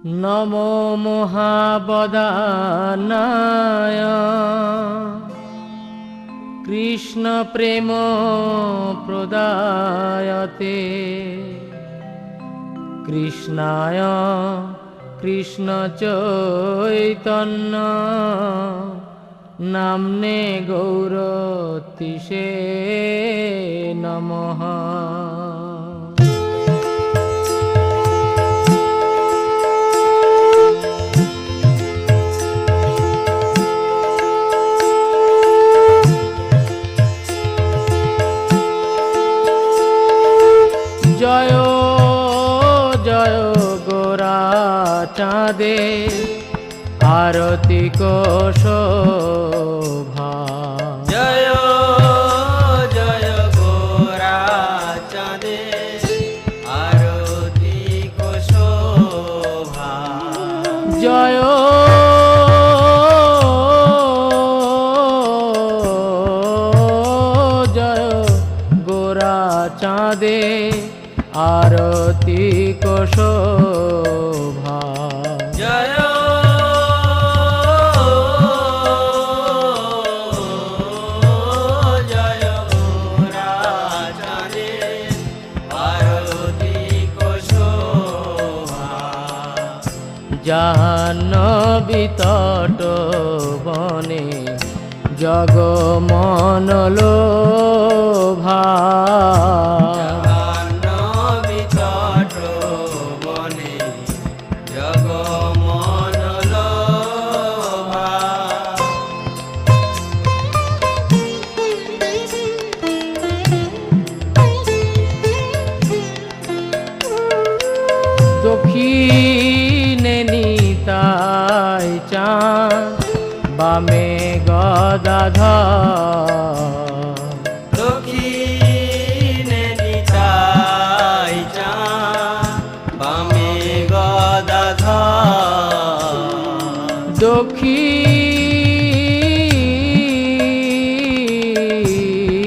নমো মহাবদানায় কৃষ্ণ প্রেম প্রদায়তে কৃষ্ণায় কৃষ্ণ চৈতন্য নামনে গৌরতিষে নমঃ। জয় জয় গোরা চাঁদে আরতি শোভা। জয় জয় গোরা চাঁদে আরতি শোভা। জয় জয় গোরা চাঁদে আরতি শোভা। জয় জয় গোরা চাঁদে আরতি শোভা। জাহ্নবী তট বনে জগমনলোভা। জাহ্নবী তট বনে জগমনলোভা। দক্ষিণে নিতাই চাঁদ বামে গদাধর। দক্ষিণে নিতাই চাঁদ বামে গদাধর।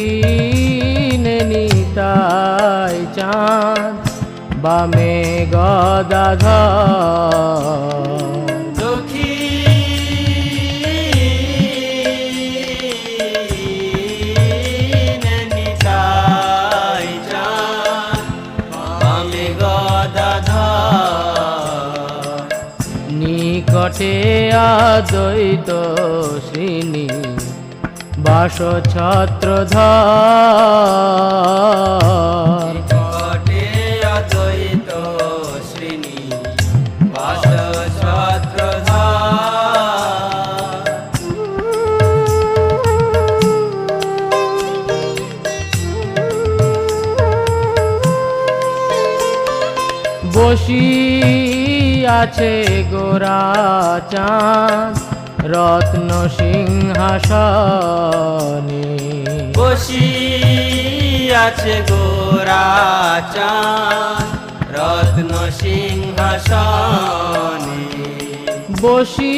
দক্ষিণে নিতাই চাঁদ বামে গদাধর। দক্ষিণে নিতাই চাঁদ বামে গদাধর। নিকটে আদ্বৈত শ্রীনি বাস ছত্রধর। নিকটে অদ্বৈত শ্রেণী বাস ছত্রধর। বসি আছে গোরা চাঁদ রত্ন সিংহাসনে। বসি আছে গোরা চাঁদ রত্ন সিংহাসনে। বসি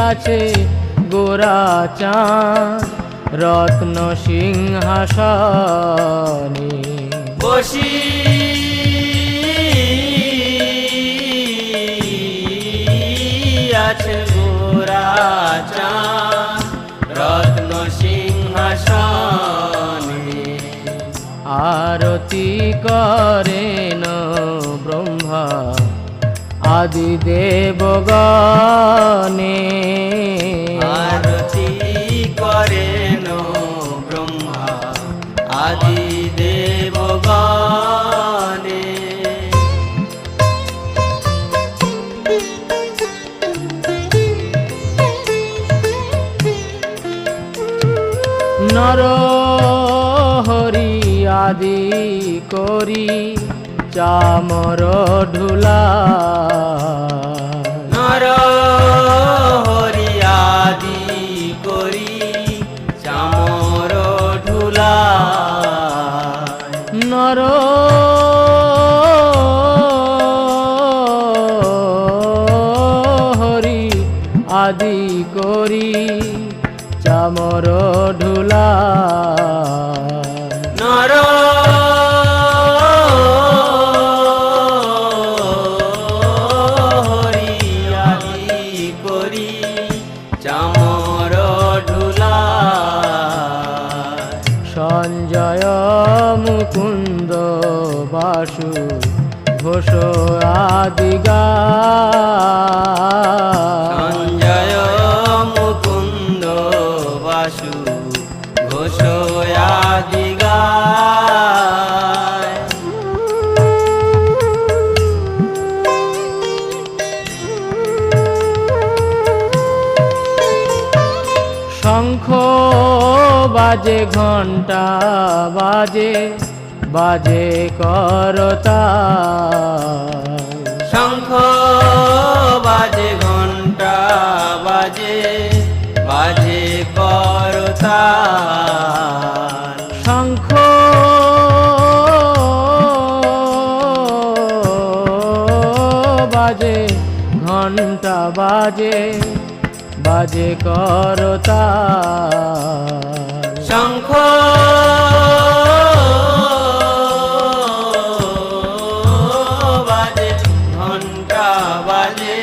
আছে গোরা চাঁদ রত্ন সিংহাসনে। বসি আছে গোরা চাঁদ রত্ন সিংহাসনে। আরতি করেন ব্রহ্মা আদি দেবগণে। আরতি করেন ব্রহ্মা আদি দেবগণে। নর হরি আদি করি চামর ঢুলা। নর হরি আদি করি চামর ঢুলা। নর হরি আদি করি চামর ঢুলা। নর ঘোষ আদি গায়। সঞ্জয় মুকুন্দ বাসু ঘোষ আদি গায়। শঙ্খ বাজে ঘণ্টা বাজে বাজে করতাল। শঙ্খ বাজে ঘণ্টা বাজে বাজে করতাল। শঙ্খ বাজে ঘণ্টা বাজে বাজে করতাল। শঙ্খ বাজে ঘণ্টা বাজে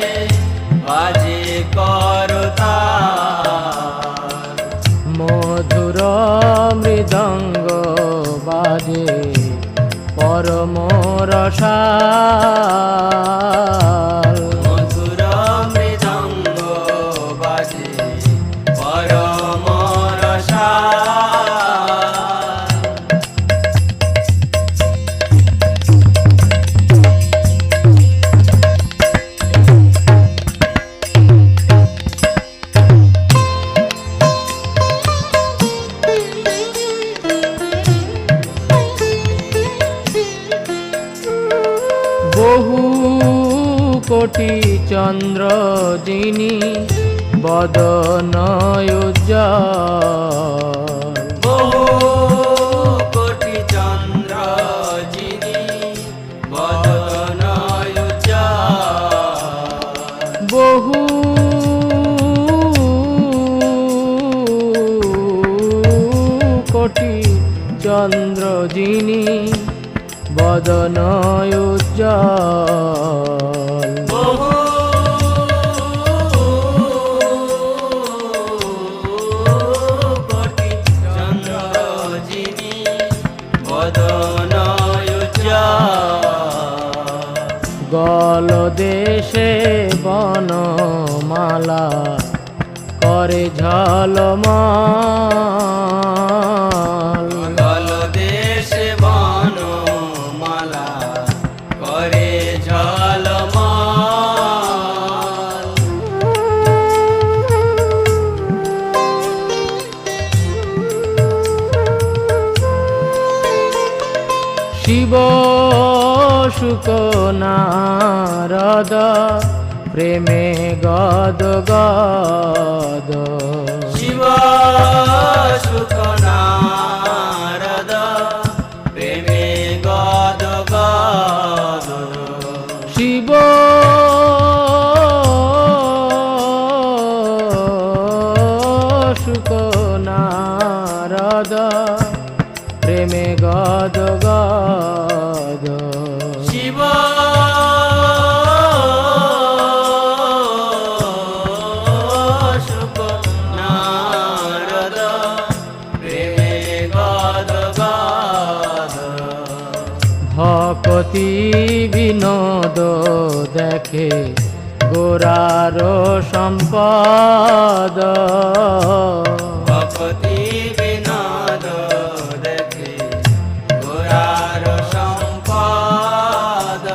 বাজে করতাল। মধুর মৃদঙ্গ বাজে পরম রসাল। মধুর মৃদঙ্গ বাজে পরম রসাল। বহু কোটি চন্দ্র যিনি বদন উজ্জ্বল। বহু কোটি চন্দ্র যিনি বদন উজ্জ্বল। বহু কোটি চন্দ্র যিনি বদন উজ্জ্বল। বহু কোটি চন্দ্র যিনি বদন উজ্জ্বল। গল দেশে বনমালা করে ঝলমল। গল দেশে বনমালা করে ঝলমল। শিব শুক নারদ প্রেমে গদ গদ। শিব শুক নারদ প্রেমে গদ গদ। শিব শুক নারদ প্রেমে গদ গদ। শিব শুক নারদ প্রেমে গদ গদ। ভকতি বিনোদ দেখে গোরার সম্পদ। ভকতি বিনোদ দেখে গোরার সম্পদ।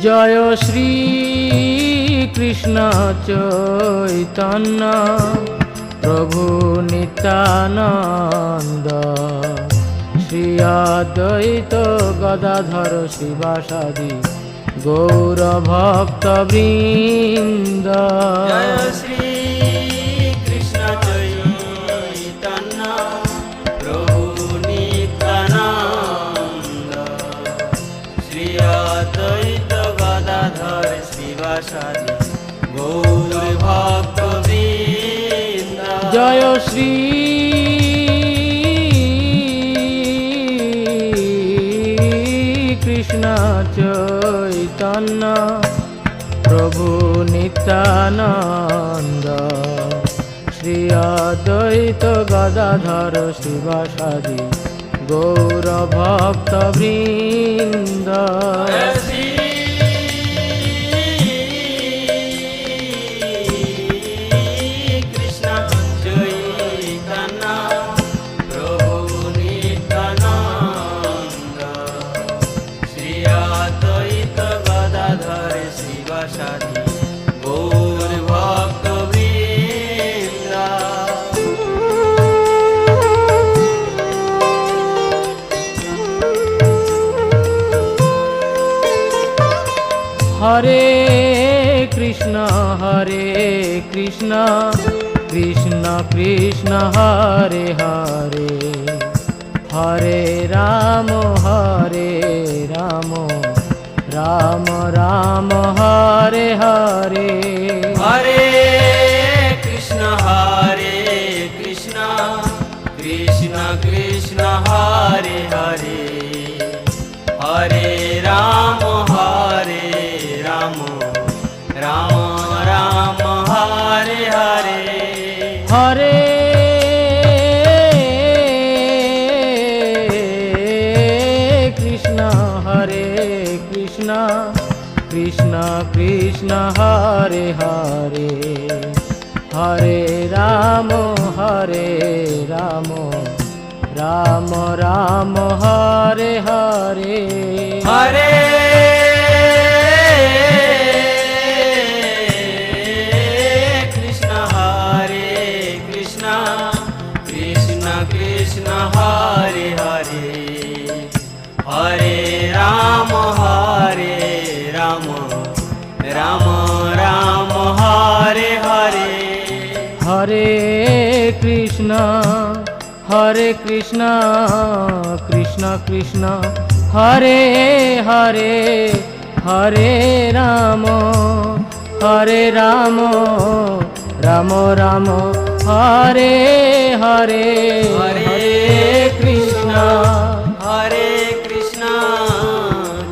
জয় শ্রী কৃষ্ণ চৈতন্য প্রভু নিত্যানন্দ। শ্রী অদ্বৈত গদাধর শিবাসাদি গৌর ভক্ত বৃন্দ। জয় শ্রী কৃষ্ণ চৈতন্য প্রভু নিত্যানন্দ। শ্রী অদ্বৈত গদাধর শিবাসাদি গৌর ভক্ত বৃন্দ। জয় শ্রী কৃষ্ণ চৈতন্য প্রভু নিত্যানন্দ। শ্রী অদ্বৈত গদাধর শিবাসাদি গৌর ভক্ত বৃন্দ। শ্রী কৃষ্ণ চৈতন্য প্রভু নিত্যানন্দ, শ্রী অদ্বৈত গদাধর শিবাসাদি গৌর ভক্ত বৃন্দ। হরে কৃষ্ণ কৃষ্ণ কৃষ্ণ হরে হরে, হরে রাম রাম রাম হরে হরে। হরে কৃষ্ণ কৃষ্ণ কৃষ্ণ হরে হরে, হরে রাম রাম রাম হরে হরে। হরে কৃষ্ণ কৃষ্ণ কৃষ্ণ হরে হরে, হরে রাম রাম রাম হরে হরে। হরে কৃষ্ণ কৃষ্ণ কৃষ্ণ হরে হরে, হরে রাম রাম রাম হরে হরে। হরে কৃষ্ণ কৃষ্ণ কৃষ্ণ হরে হরে, হরে রাম রাম রাম হরে হরে। হরে কৃষ্ণ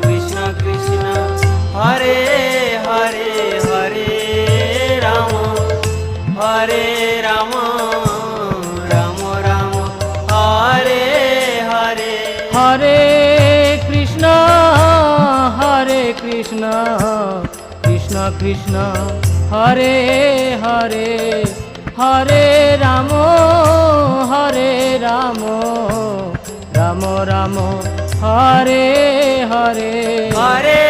কৃষ্ণ কৃষ্ণ হরে হরে, হরে রাম রাম রাম হরে হরে। হরে কৃষ্ণ কৃষ্ণ কৃষ্ণ হরে হরে, হরে রাম রাম রাম হরে হরে। হরে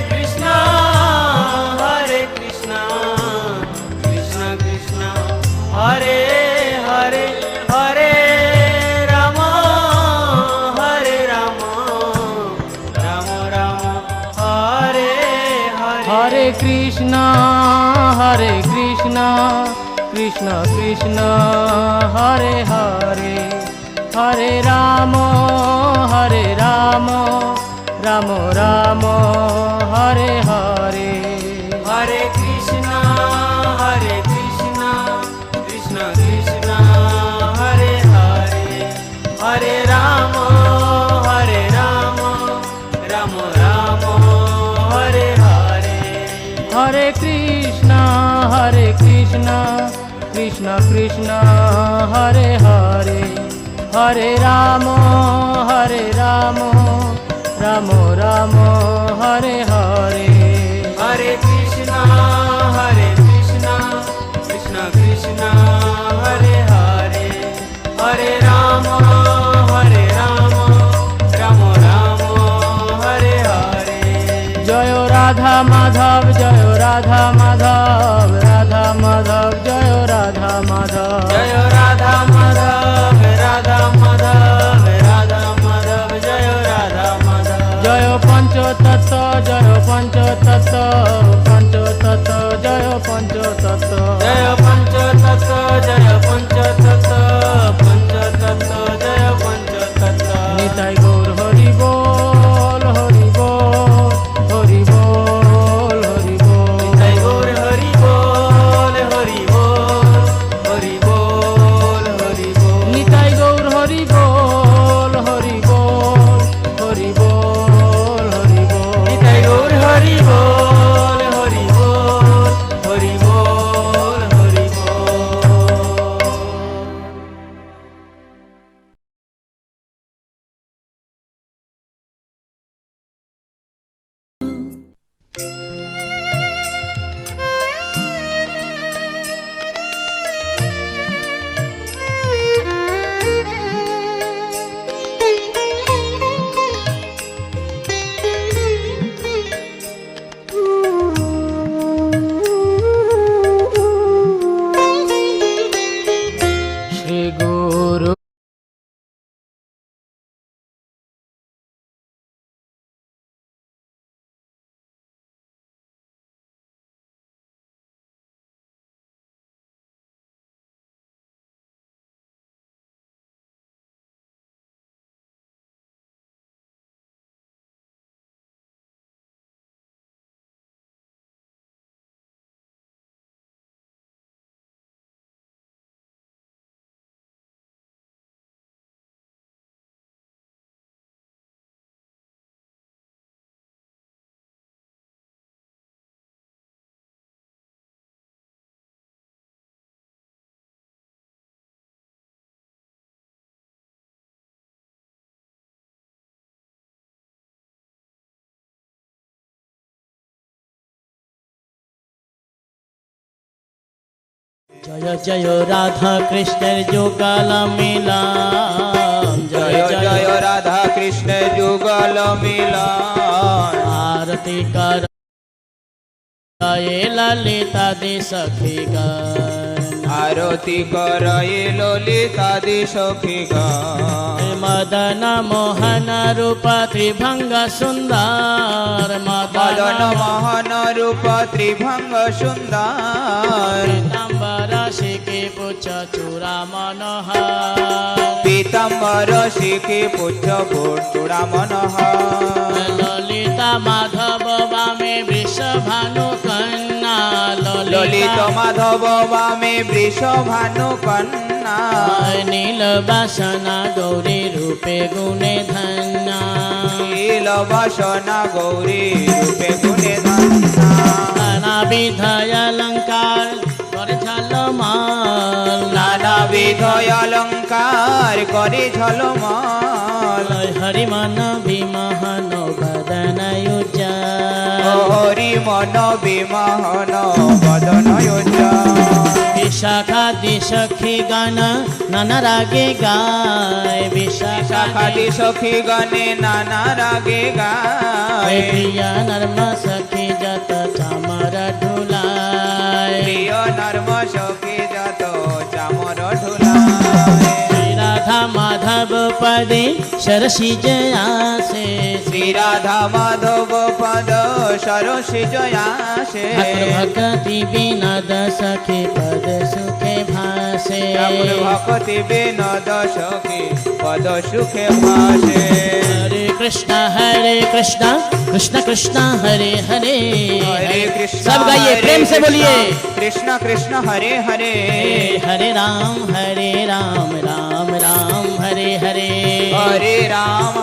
কৃষ্ণ কৃষ্ণ কৃষ্ণ হরে হরে, হরে রাম রাম রাম হরে হরে। হরে কৃষ্ণ কৃষ্ণ কৃষ্ণ হরে হরে, হরে রাম রাম রাম হরে হরে। হরে কৃষ্ণ কৃষ্ণ কৃষ্ণ হরে হরে, হরে রাম রাম হরে হরে। হরে কৃষ্ণ কৃষ্ণ কৃষ্ণ হরে হরে, হরে রাম রাম রাম হরে হরে। হরে কৃষ্ণ কৃষ্ণ কৃষ্ণ হরে হরে, হরে রাম রাম হরে হরে। জয় রাধা মাধব জয় রাধা মাধব, রাধা মাধব জয় রাধা মাধব। জয় রাধা মাধব রাধা মাধব রাধা মাধব, জয় রাধা মাধব। জয় পঞ্চতত্ত্ব জয় পঞ্চতত্ত্ব পঞ্চতত্ত্ব জয় পঞ্চতত্ত্ব। জয় পঞ্চতত্ত্ব জয় পঞ্চতত্ত্ব পঞ্চতত্ত্ব জয় পঞ্চতত্ত্ব। নিতাই গৌর হরি বল হরি বল হরি বল হরি বল। নিতাই গৌর হরি বল হরি বল হরি বল হরি বল। গুরু জয় জয় রাধা কৃষ্ণের যুগল মিলন জয় জয় রাধা কৃষ্ণ যুগল মিলন আরতি কর ললিতা দি সখী গান আরতি করয়ে ললিতা দি সখী গান মদন মোহন রূপ ত্রিভঙ্গ সুন্দর মদন মোহন রূপ ত্রিভঙ্গ সুন্দর পীতাম্বর শিখে পুচ্ছ চূড়া মনোহর পীতাম্বর শিখে পুচ্ছ চূড়া মনোহর ললিতা মাধব বামে বৃষভানু কন্যা ললিত মাধব বামে বৃষভানু কন্যা নীল বাসনা গৌরী রূপে গুণে ধন্যা নীল বাসনা গৌরী রূপে গুণে ধন্যা নানাবিধ অলঙ্কার করে ঝলমল নানাবিধ অলঙ্কার করে ঝলমল হরি মন বিমোহন বদন উজ্জ্বল হরি মন বিমোহন বদন উজ্জ্বল বিশাখাদি সখী গান নানা রাগে গায় শাখাদি সখী গণে নানা রাগে গায় প্রিয়া নর্ম সখী যত চামর ঢুলায় প্রিয় নর্ম সখী যত চামর ঢুলায় রাধা মাধব পদে সরসি জয়াসে শ্রী রাধা মাধব পদ সরসি জয়াসে ভক্তি বিনোদ সখী পদ সুখে ভাসে ভক্তি বিনোদ সখী পদ সুখে ভাসে हरे कृष्णा कृष्ण कृष्ण हरे हरे हरे कृष्ण सब गाइए प्रेम से बोलिए कृष्ण कृष्ण हरे हरे हरे राम राम राम हरे हरे हरे राम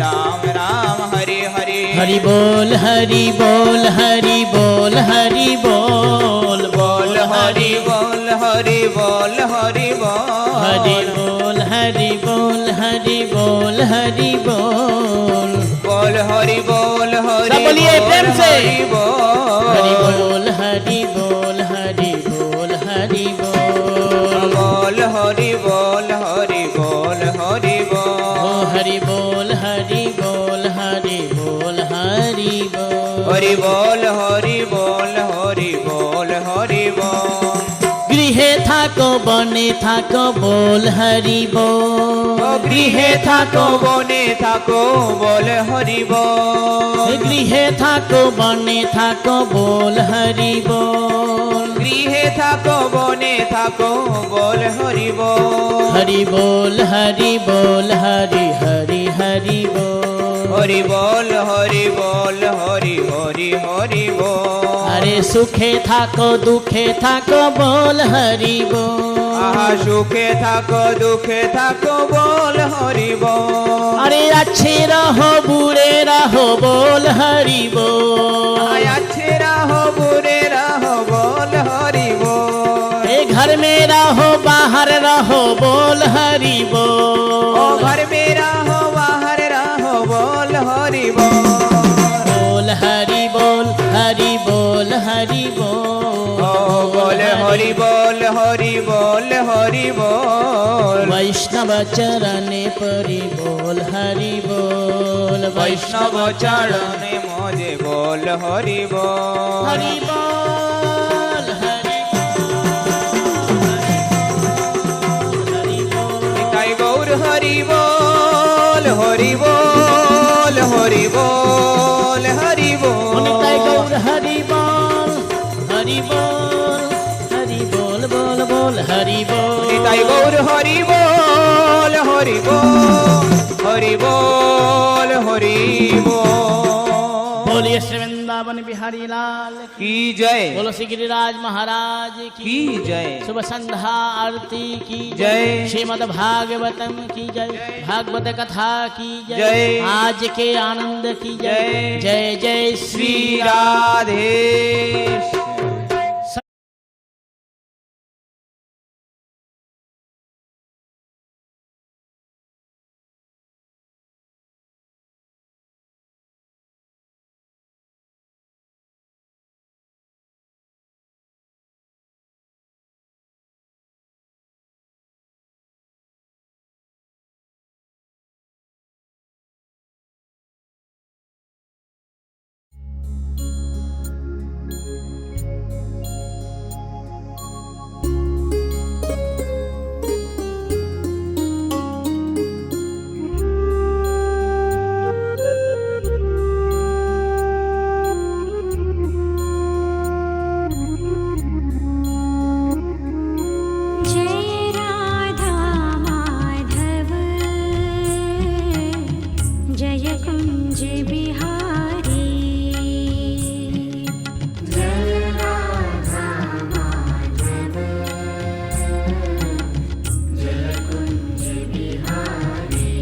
राम राम हरे हरे हरि बोल हरि बोल हरि बोल हरि बोल बोल हरि बोल हरि बोल हरि बोल हरि बोल हरि बोल हरि बोल हरि बोल बोल हरि बोल हरि सब बोलिए प्रेम से हरि बोल बोल हरि बोल हरि बोल हरि बोल बोल हरि बोल हरि बोल हरि ओ बोल हरि बोल हरि बोल हरि बोल हरि बोल हरि बोल हरि बोल हरि बोल हरि बोल गृहे थाको बने थाको बोल हरि बोल गृहे थाको बने थाको बोल हरि बोल गृहे थाको बने थाको बोल हरि बोल गृहे थाको बने थाको बोल हरि बोल हरि बोल हरि बोल हरि हरि हरि बोल हरि बोल हरि बोल हरि हरि हरि बोल अरे सुखे थाको दुखे थाको बोल हरि बोल आहा सुखे थाको दुखे थाको बोल हरि बोल अरे अच्छे रहो बुरे रहो बोल हरि बोल अच्छे रहो बुरे रहो बोल हरि बोल ए घर में रहो बाहर रहो बोल हरि बोल ओ घर में रहो बाहर रहो बोल हरि बोल बोल हरि बोल हरि बोल हरि बोल ओ बोल हरि बोल हरि बोल हरि बोल वैष्णव चरणे परि बोल हरि बोल वैष्णव चरणे मोजे बोल हरि बोल हरि बोल हरि बोल बोल बोल बोल हरि बोल নিতাই গৌর হরি বল হরি বল হরি বল হরি বল। बोलिए श्री वृंदावन बिहारी लाल কি জয় बोलो श्री गिरिराज महाराज কি की জয় शुभ संध्या आरती की जय। श्रीमद भागवतम की जय भागवत कथा की जय। जय आज के आनंद की जय जय। जय जय श्री শ্রী রাধে। जय राधा माधव जय कुंज बिहारी जय राधा माधव जय कुंज बिहारी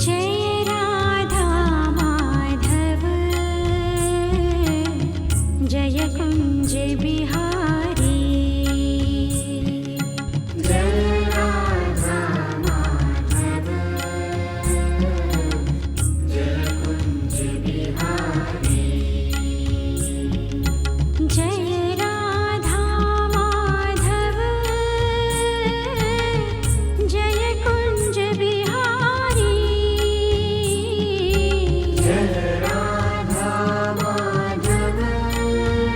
जय राधा माधव जय कुंज बिहारी जय राधा माधव जय कुंज बिहारी जय राधा माधव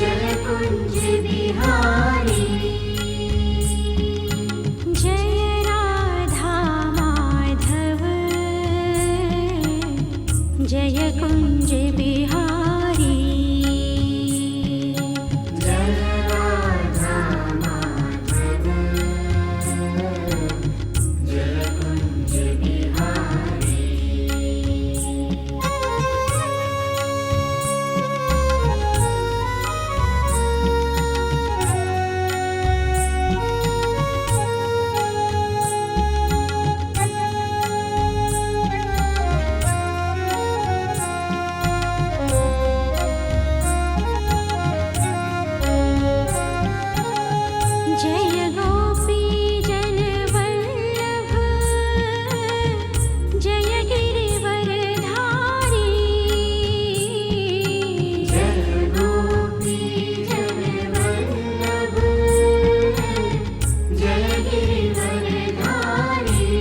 जय कुंज बिहारी जय राधा माधव जय कुंज बिहारी जय गोपी जन वल्लभ जय गिरिवर धारी जय गोपी जन वल्लभ जय गिरिवर धारी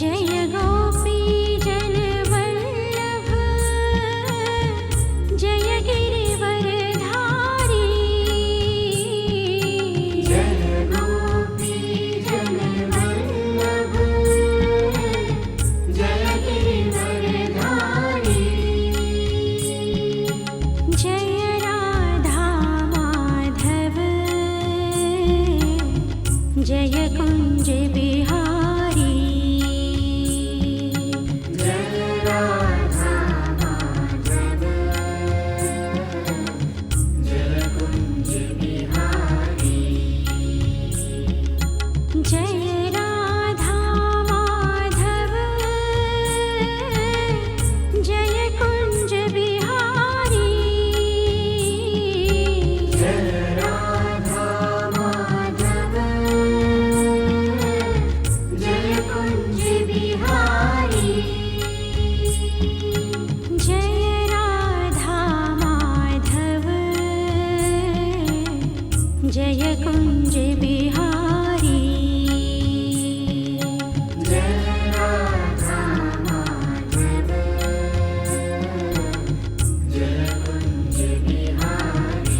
जय गोपी जन वल्लभ जय गिरिवर धारी जय गोपी जन वल्लभ जय गिरिवर धारी जय राधा माधव जय कुंज बिहारी जय राधा माधव जय कुंज बिहारी जय राधा माधव जय कुंज बिहारी जय राधा माधव जय कुंज बिहारी जय राधा माधव जय कुंज बिहारी जय राधा माधव जय Kunj Bihari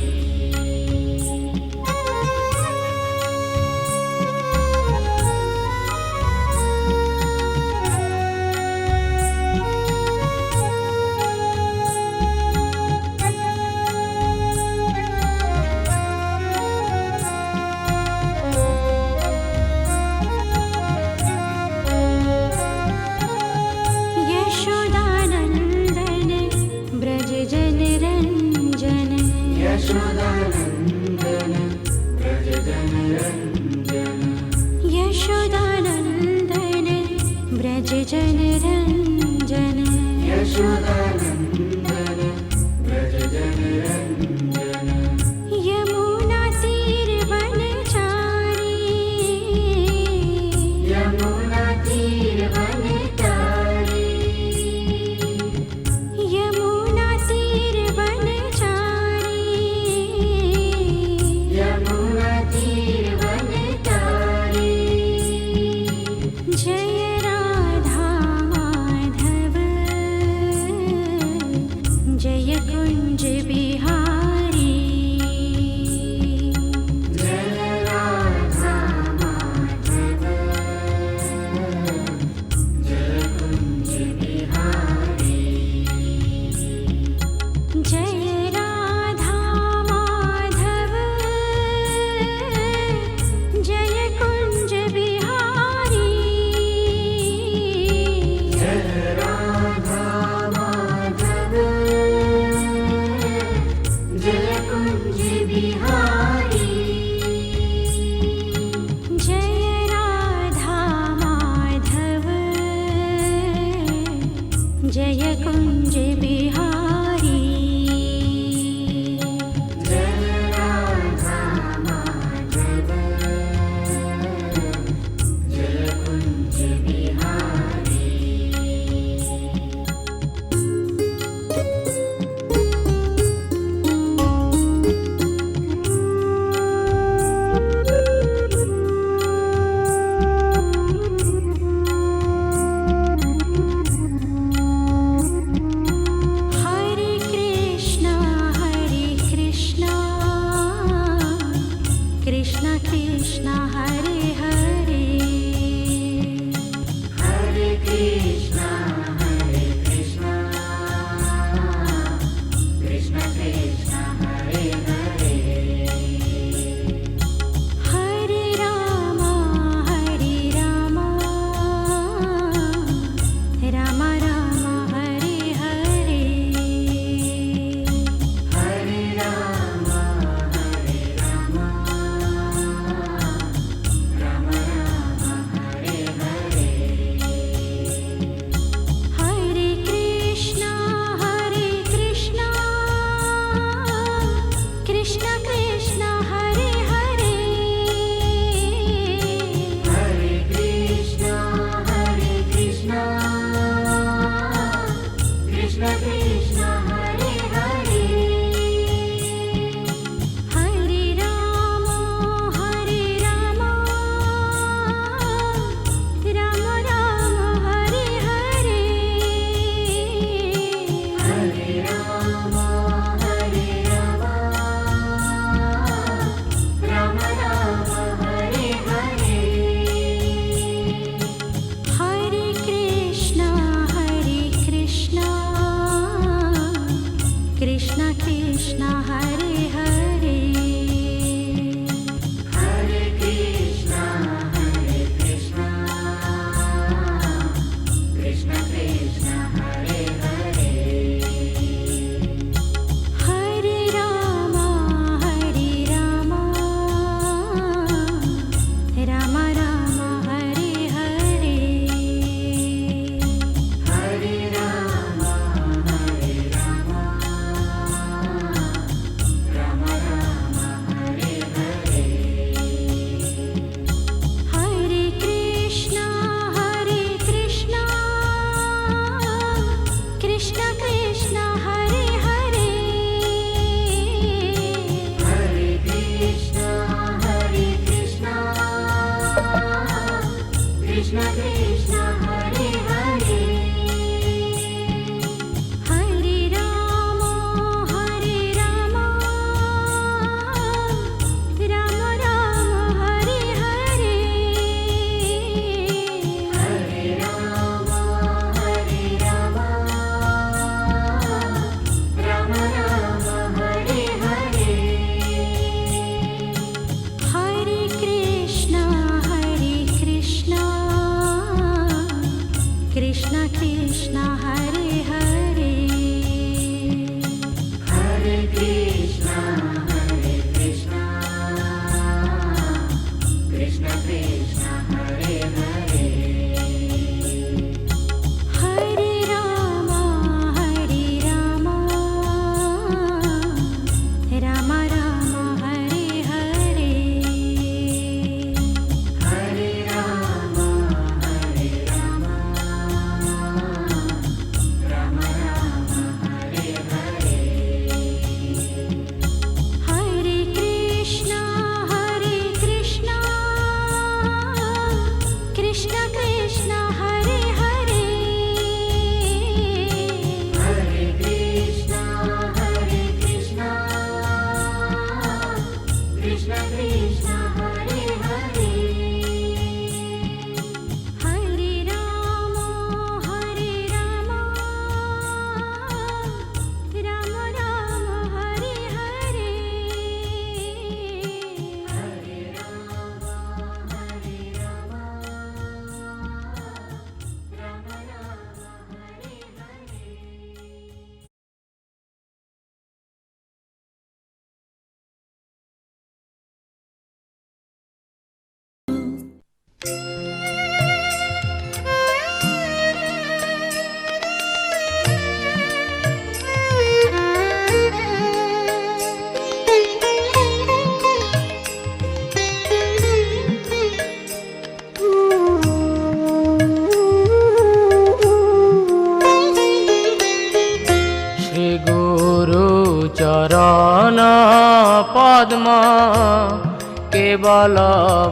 Krishna Krishna Hare Hare Hare Rama Hare Rama Rama Rama Hare Hare Hare Rama Hare Rama Rama Rama Hare Hare Hare Krishna Krishna Krishna Hare Hare Hare Krishna Krishna Krishna Hare Hare Hare Rama Rama Rama Hare Hare Hare Rama Rama Rama Hare Hare Hare Krishna Krishna Krishna Hare Hare Hare Krishna Krishna Krishna Hare Hare Hare Rama Rama Rama Hare Hare Hare Rama Rama Hare Hare Shri Guru চরণ পদ্ম কেবল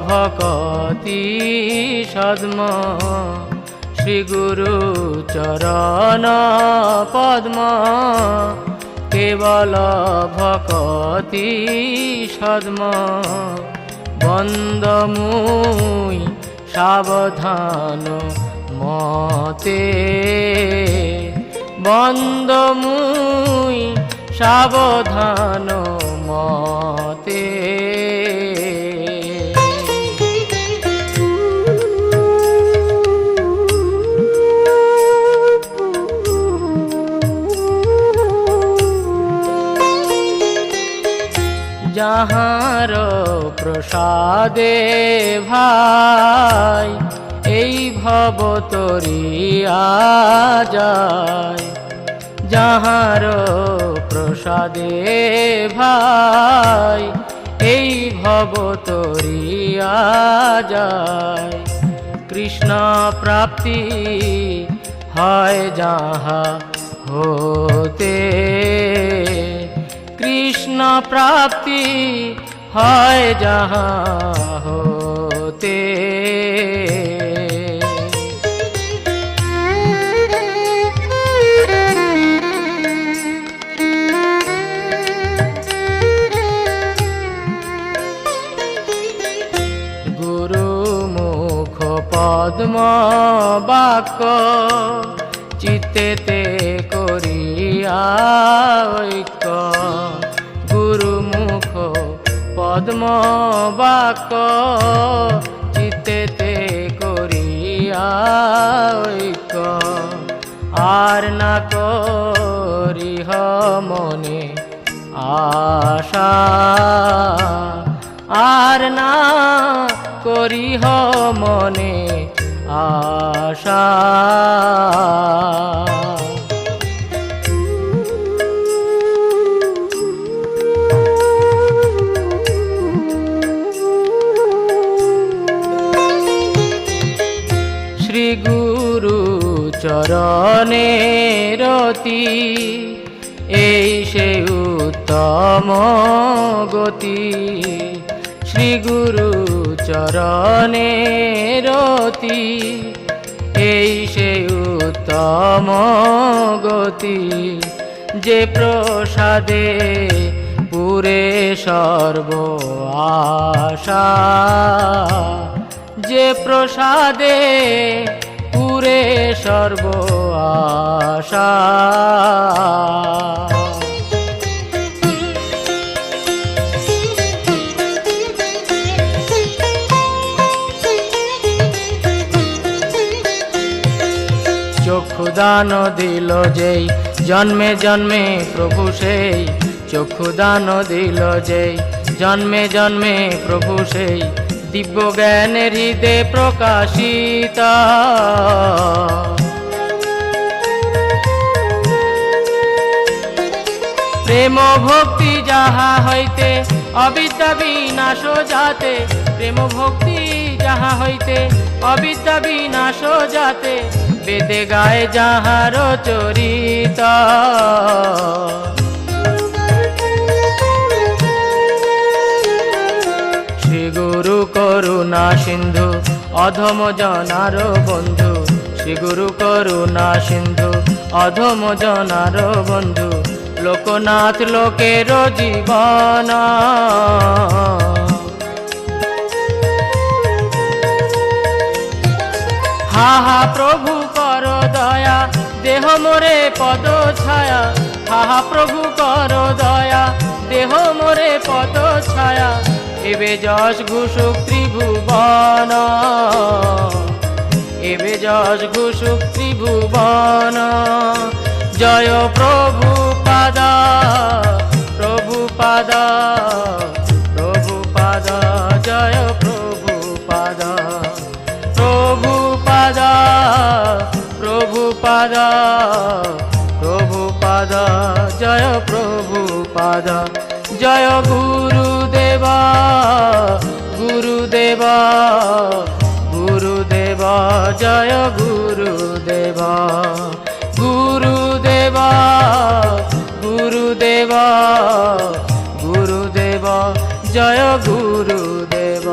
ভকতি সদ্ম শ্রী গুরু চরণ পদ্ম কেবল ভকতি সদ্ম বন্দমুই সাবধান মতে বন্দমুই সাবধান মতে যাহার প্রসাদে ভাই এই ভব তরিয়া যায় যাহার প্রসাদে ভাই এই ভব তরিয়া যায় কৃষ্ণ প্রাপ্তি হয় যাহা হতে কৃষ্ণ প্রাপ্তি হয় যাহা হতে গুরু মুখ পদ্ম বাক্য চিত্তেতে করিয়া ঐক্য গুরুমুখ পদ্ম বাক্য চিত্তেতে করিয়া ঐক্য আর না করিহ মনে আশা আর না করিহ মনে আশা শ্রী গুরু চরণে রতি এই সে উত্তম গতি শ্রী গুরু চরণে রতি, এই সেই উত্তম গতি, যে প্রসাদে পুরে সর্ব আশা, যে প্রসাদে পুরে সর্ব আশা। চক্ষুদান দিল যেই জন্মে জন্মে প্রভু সেই, চক্ষুদান দিল যেই জন্মে জন্মে প্রভু সেই, দিব্য জ্ঞান হৃদে প্রকাশিত। প্রেম ভক্তি যাহা হইতে অবিদ্যা বিনাশ যাতে, প্রেম ভক্তি যাহা হইতে অবিদ্যা বিনাশ যাতে, বেদে গায়ে যাহার চরিত। শ্রী গুরু করুণা সিন্ধু অধম জনার বন্ধু, শ্রী গুরু করুণা সিন্ধু অধম জনার বন্ধু, লোকনাথ লোকের জীবন। হা হা প্রভু কর দয়া, দেহ মোরে পদ ছায়া, হা হা প্রভু কর দয়া, দেহ মোরে পদ ছায়া, এবে যশ ঘুষুক ত্রিভুবন, এবে যশ ঘুষুক ত্রিভুবন। জয় প্রভু পাদ, প্রভু পাদ, প্রভু পাদ, জয় প্রভু পাদ, প্রভু পাদ, প্রভু পাদ, প্রভু পাদ, জয় প্রভু পাদ। জয় গুরুদেব, গুরুদেব, গুরুদেব, জয় গুরুদেব, গুরুদেব, গুরুদেব, গুরুদেব, জয় গুরুদেব।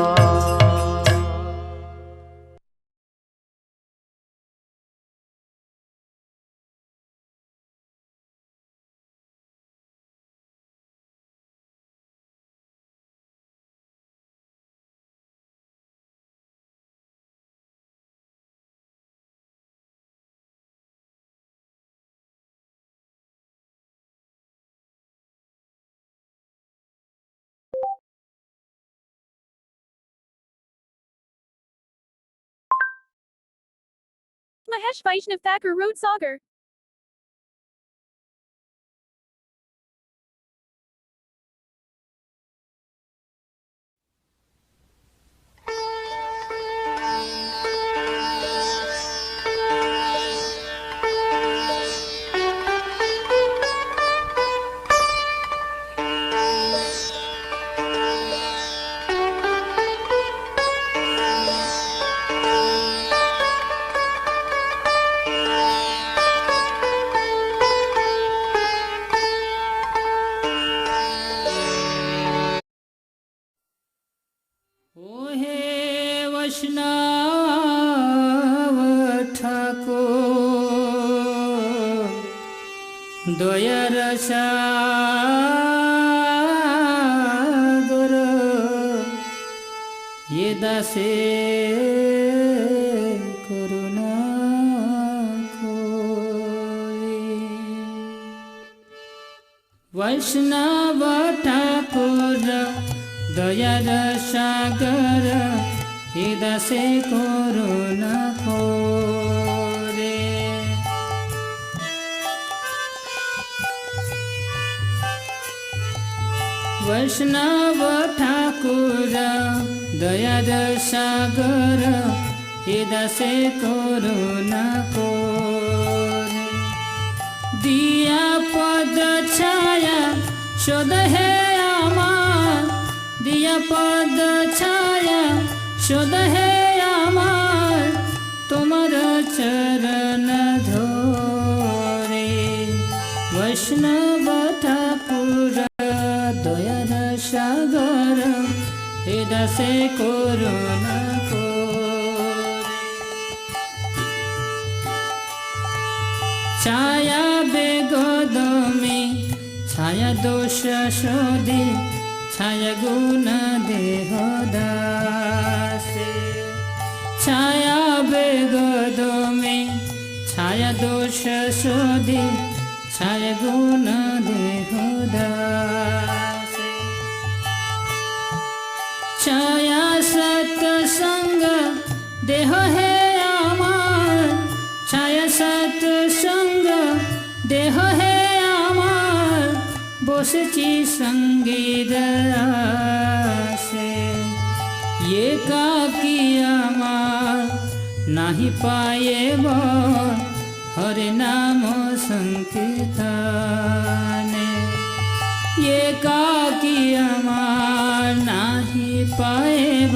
Mahesh Vaishnav Thakur Road Sagar. বৈষ্ণব ঠাকুর দয়ার সাগর, এ দাসে করুণা করে। বৈষ্ণব ঠাকুর দয়ার সাগর, এ দাসে করুণা করে। বৈষ্ণব ঠাকুর দয়ার সাগর, এ দাসে করুণা করে। দিয়া পদ ছায়া শোধ হে আমার, দিয়া পদ ছায়া শোধ হে আমার, তোমার চরণ ধরে। বৈষ্ণব ঠাকুর দয়ার সাগর, এ দাসে করুণা করে। ছায়া বেগদমে ছায়া দোষ সদে ছায়া গুণ দেহ দাসে। ছায়া বেগদমে ছায়া দোষ সদে ছায়া গুণ দেহ দাসে। ছায়া সৎসঙ্গ দেহ হে আমার, ছায়া সৎসঙ্গ দেহ হে আমার, বসেছি সঙ্গীত আসে। একাকী আমার নাহি পায়েব হরে নাম সংকীর্তনে। একাকী আমার নাহি পায়েব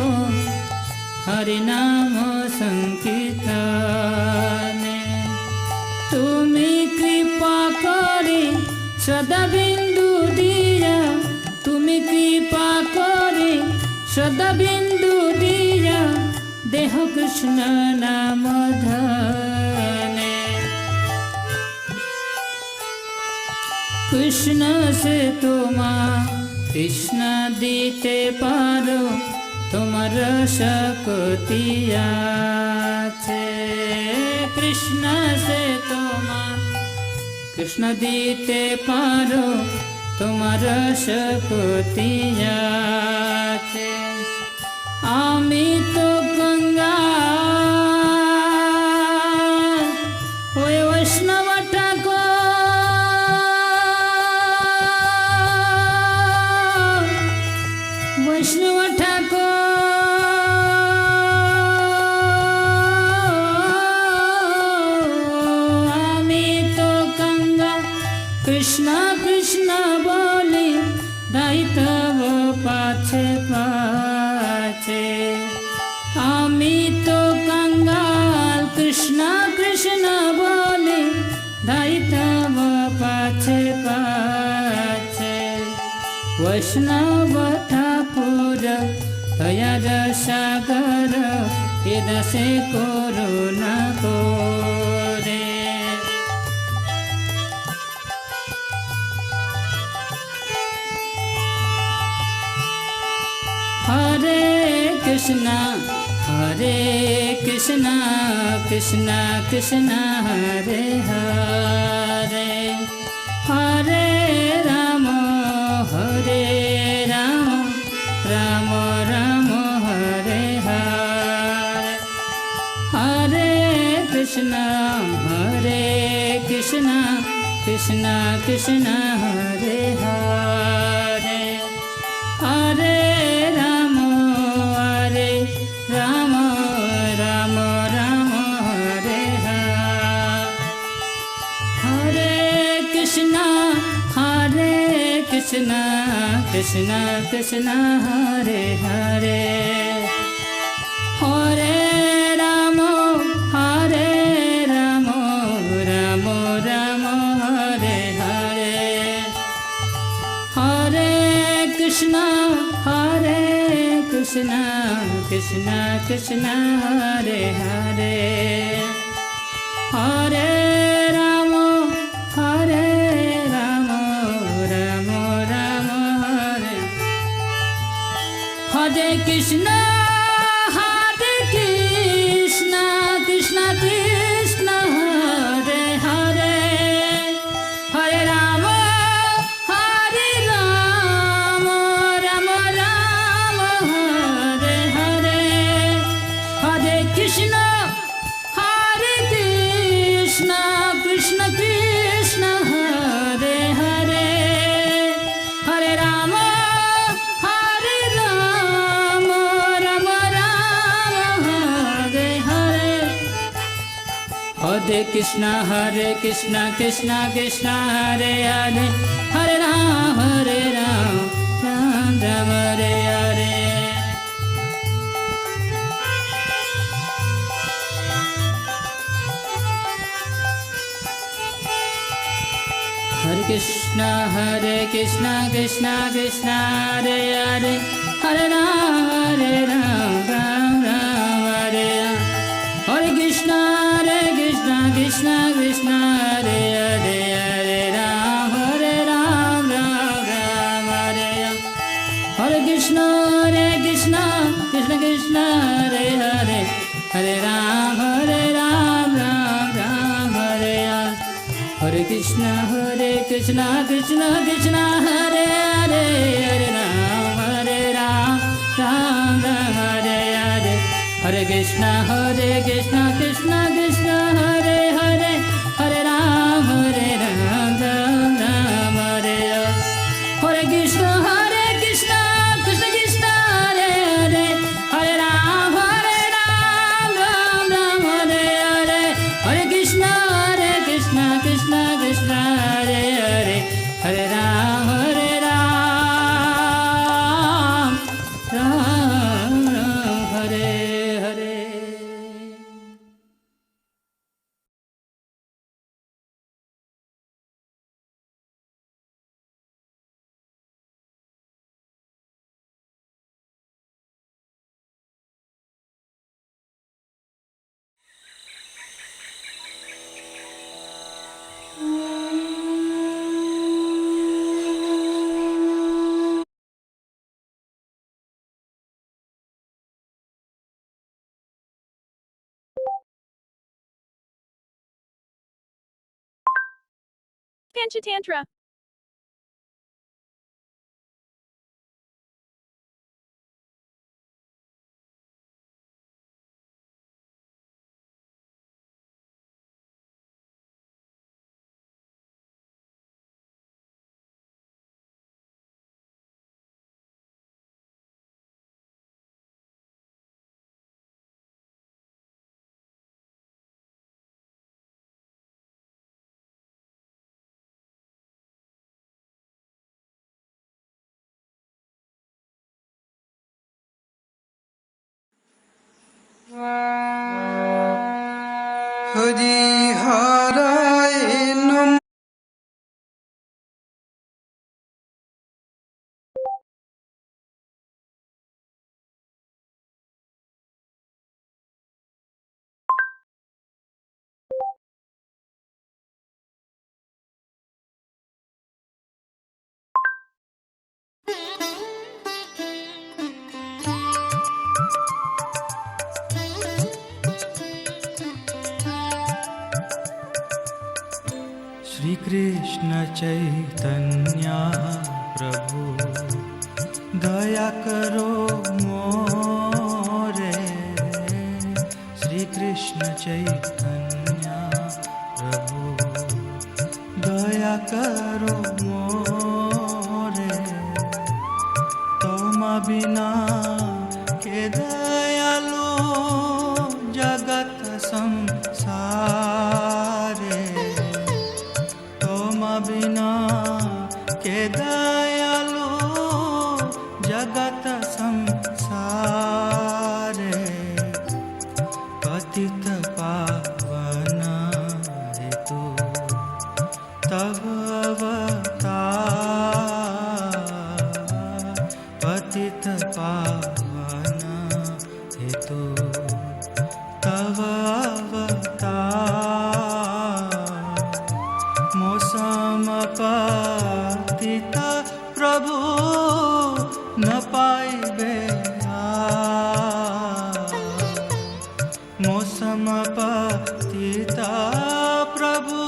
হরে নাম সংকীর্তনে। তুমি কৃপা করে সদা বিন্দু দিয়া, তুমি কৃপা করে সদা বিন্দু দিয়া, দেহ কৃষ্ণ নাম ধনে। কৃষ্ণ সে তোমার কৃষ্ণ দিতে পারো, তোমার শক্তি আছে। কৃষ্ণ সে তোমার কৃষ্ণ দিতে পারো, তোমার শক্তি আছে। আমি তো গঙ্গা ওই বৈষ্ণব ঠাকুর, বৈষ্ণব ঠাকুর আমি তো গঙ্গা কৃষ্ণ কৃষ্ণ বলি দায়িত্ব পাছে পাছে। আমি তো কাঙ্গাল কৃষ্ণ কৃষ্ণ বলি দায়িত্ব পাছে পাছে। বৈষ্ণব ঠাকুর দয়ার সাগর এ দাসে করুণা করে। হরে কৃষ্ণ কৃষ্ণ কৃষ্ণ হরে হরে, হরে রাম রাম রাম হরে হরে। হরে কৃষ্ণ কৃষ্ণ কৃষ্ণ হরে হরে, হরে রাম রাম রাম রাম হরে হরে। হরে কৃষ্ণ কৃষ্ণ কৃষ্ণ হরে হরে, হরে রাম রাম রাম রাম হরে হরে। হরে কৃষ্ণ কৃষ্ণ কৃষ্ণ হরে হরে, হরে রাম রাম রাম হরে। হরে কৃষ্ণ কৃষ্ণ কৃষ্ণ হরে হরে, হরে রাম রাম রাম হরে হরে। হরে কৃষ্ণ কৃষ্ণ কৃষ্ণ হরে হরে, হরে রাম রাম রাম হরে হরে। হরে কৃষ্ণ কৃষ্ণ কৃষ্ণ হরে হরে, হরে রাম রাম রাম হরে হরে। हरे कृष्णा कृष्णा कृष्णा हरे हरे, हरे Ram Hare Krishna Krishna Krishna Hare Hare Hare Ram Ram Ram Hare Ram Hare Krishna Krishna Krishna Hare Hare Hare Ram Ram Hare Hare Hare Krishna Krishna Krishna Hare Hare Hare Ram Ram Hare Hare Hare Krishna Krishna Krishna Hare Hare Hare Ram Ram Hare Hare Hare Krishna Krishna Krishna Hare Hare Hare Ram Ram Hare Hare. Panchatantra. Hari Haraye Namo. Shri Krishna Chaitanya Prabhu Daya Karo More. Shri Krishna Chaitanya Prabhu Daya Karo More. Toma bina ke dayalu jagat samsare. Toma bina ke dayalu jagat samsare. पतित पावन हेतु तव अवतार. पतित पावन हेतु तव अवतार. मौसम पतित प्रभु न पाइबे मौसम पतिता प्रभु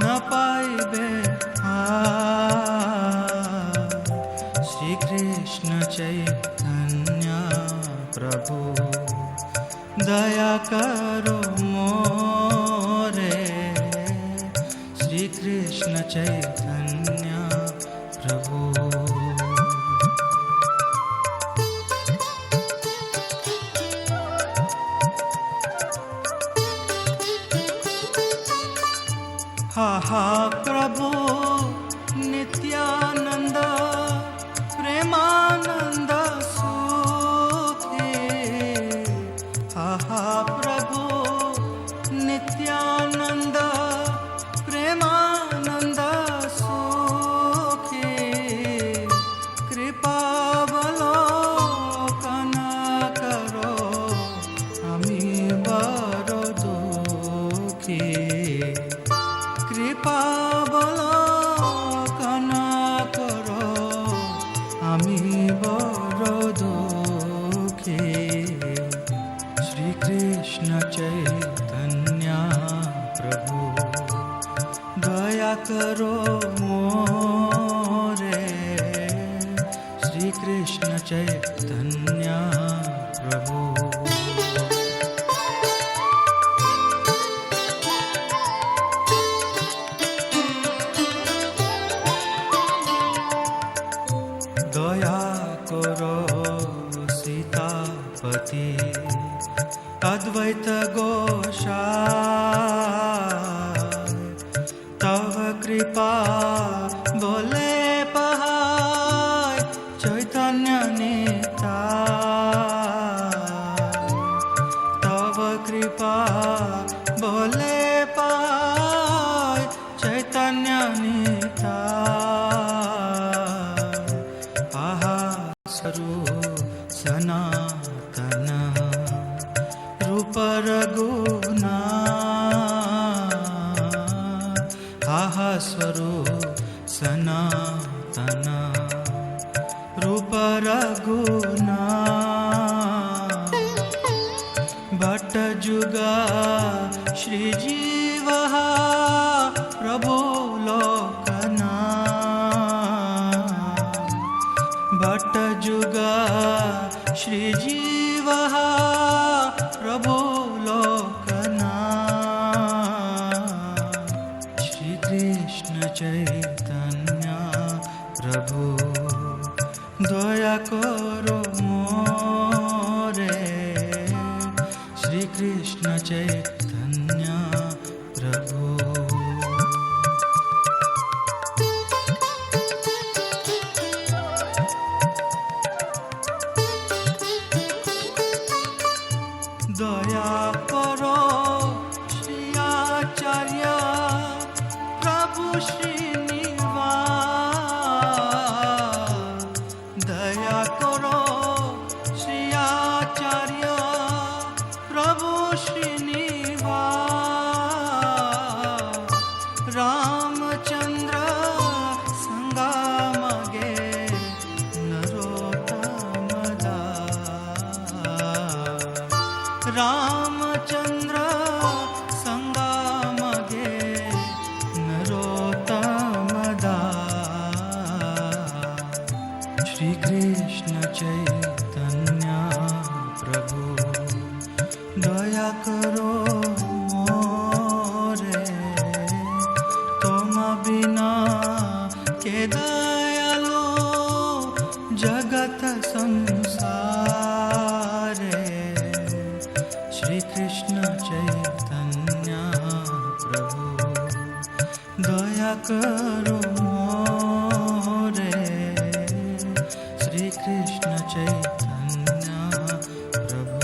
न पाइबे श्री कृष्ण चैतन्य प्रभु दया करो मोरे. श्री कृष्ण चैतन्य प्रभु. हा हा प्रभु नित्यानंद प्रेमानंद सुखे. हा हा प्रभु नित्यानंद प्रेमानंद सुखे. कृपावलोकन करो আমি বড় দুঃখী. कृपा बलो আমি বড় দুঃখী। শ্রীকৃষ্ণ চৈতন্য প্রভু দয়া করো মোরে। শ্রীকৃষ্ণ চৈতন্য প্রভু দয়া করো সীতাপতি অদ্বৈত গোসাই। তব কৃপা বলে পাহায় চৈতন্য নিতাই। তব কৃপা বলে পাহায় চৈতন্য নিতাই। আহা স্বরূপ সনাতন রূপ রঘুনা। আহা স্বরূপ সনাতন রূপ রঘুনা। भट्ट जुगा श्रीजीव प्रभु लोकना। भट्ट जुगा श्रीजीव प्रभु लोकना। श्री कृष्ण चैतन्य प्रभु दया करो मोरे। श्री कृष्ण चैतन्य प्रभु दया करो श्री आचार्य प्रभु श्रीनिवास। दया करो श्री आचार्य प्रभु श्रीनिवास। रामचंद्र संगा मगे नरोत्तम दास। रामचंद्र संगा मगे नरोत्तम दास। श्री कृष्ण चैतन्य प्रभु दया करो मोरे। तुम बिना के दयालो जगत संसारे। श्री कृष्ण चैतन्य प्रभु दया करो मोरे। श्री कृष्ण चैतन्य प्रभु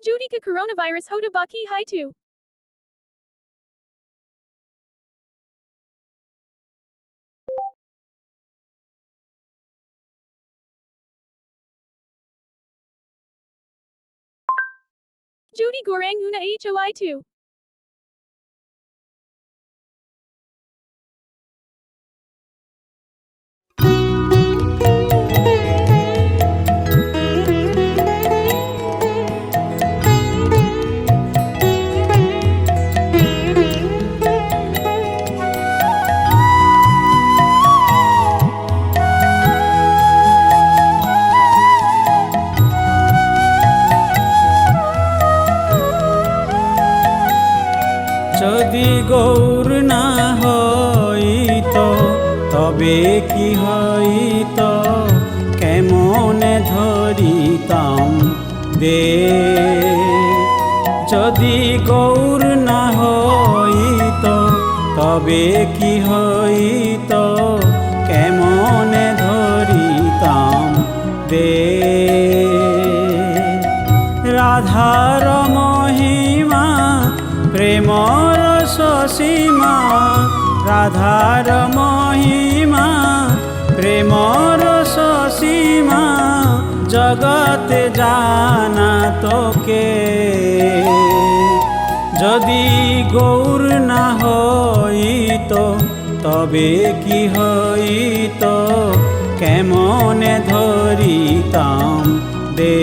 Judika coronavirus Hoda Baki Hai 2. Judy Gorang Una HOI 2. যদি গৌর না হইত তবে কি হইত। দে। যদি গৌর না হইত তবে কি হইত, কেমনে ধরিতাম দে। রাধার মহিমা প্রেমর সসীমা, রাধার মহিমা প্রেমর সসীমা, জগতে জানা তোকে। যদি গৌর না হইত তবে কি হইত, কেমনে ধরিতাম দে।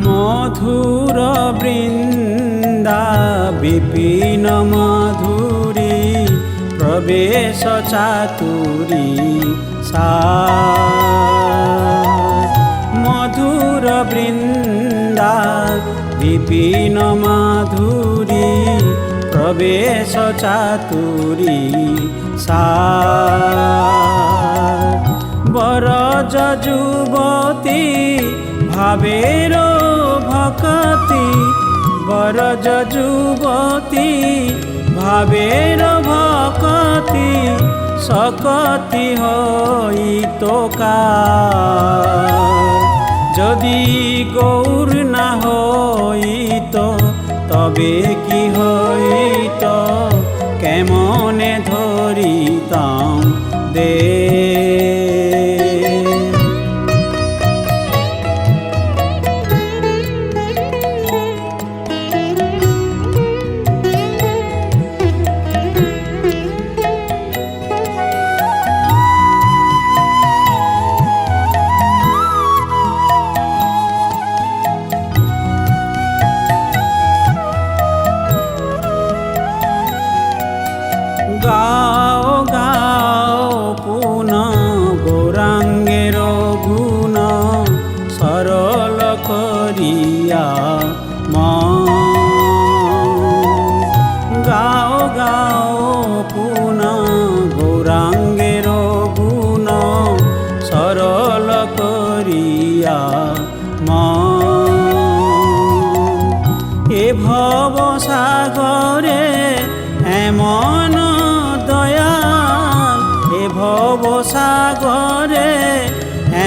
মধুর বৃন্দা বিপিন মধুরী, প্রবেশ চাতুরী সা। মধুর বৃন্দা বিপিন মাধুরী, প্রবেশ চাতুরী সা। বরজ যুবতী ভাবের ভকতি, বরজ যুবতী ভাবের ভকতি, সকতি হইত কার। যদি গৌর না হইত তবে কি হইত, কেমনে ধরিতাম দে। গাও গাও পুনঃ গৌরাঙ্গের গুণ, সরল করিয়া মন। গাও গাও পুনঃ গৌরাঙ্গের গুণ, সরল করিয়া মন। এ ভব সাগরে এমন দয়াল, এ ভব সাগরে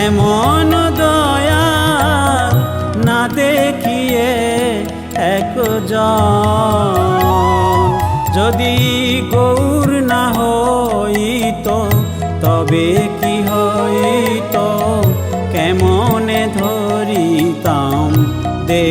এমন দয়াল, না দেখিয়ে একজন। যদি গৌর না হইত তবে কি হইত, কেমনে ধরিতাম দে।